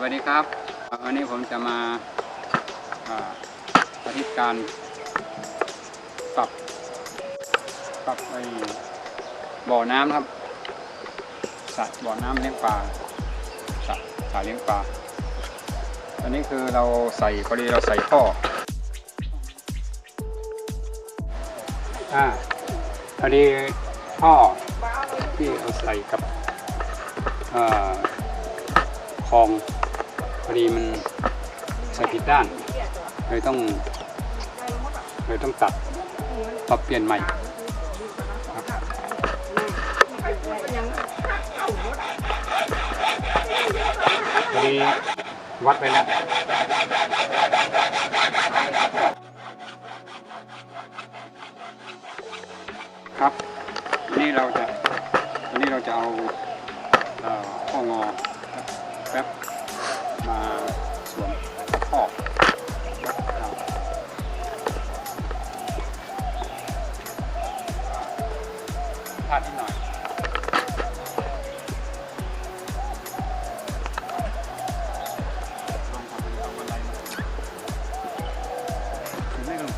วัสดีครับวันนี้ผมจะมาสาธิตการปรับไอ้บ่อน้ำครับสระบ่อน้ำเลี้ยงปลาสระเลี้ยงปลาอันนี้คือเราพอดีเราใส่ท่อพอดีท่อที่เราใส่กับคลองพอดีมันใส่ผิดด้านเลยต้องตัดปรับเปลี่ยนใหม่พอดีวัดไปแล้วครับวันนี้เราจะเอาข้องอแป๊บมาสวมท่อพลาดนิดหน่อยลองทำเอาอะไรมาถึงไม่ลง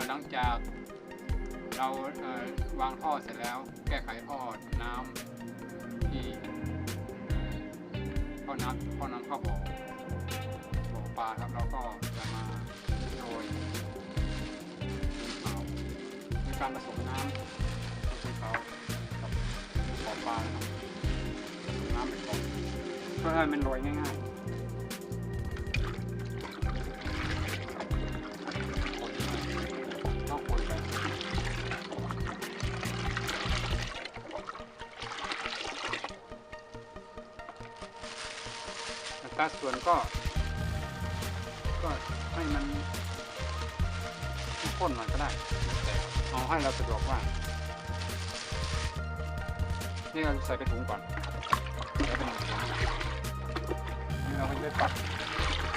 หลังจากเราวางท่อเสร็จแล้วแก้ไขท่อน้ำที่ท่อน้ำเข้าบ่อปลาครับเราก็จะมาโรยในการผสมน้ำที่เขากับบ่อปลาครับน้ำเป็นบ่อเพื่อให้มันโรยง่ายๆตาส่วนก็ให้มันข้นหน่อยก็ได้แต่เอาให้เราสะดวกว่านี่เราใส่ไปถุงก่อนแล้วเป็นนี่เราก็จะป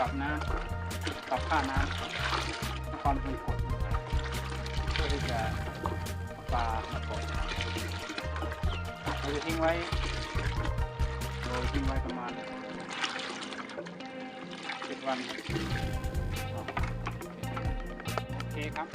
รับน้ำปรับค่าน้ำตอนเป็นกดเพื่อที่จะปลามาปล่อยเราจะทิ้งไว้ประมาณวันโอเคครับ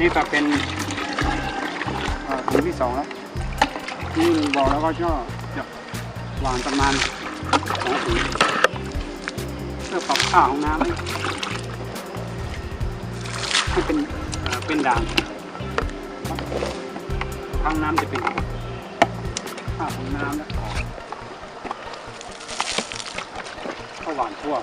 นี้ก็เป็นถุงที่2แล้วที่บอกแล้วก็จะวางประมาณ2 ถุงเพื่อปรับค่าของน้ำให้เป็นด่างทางน้ำจะเป็นค่าของน้ำและก็หวานทั่ว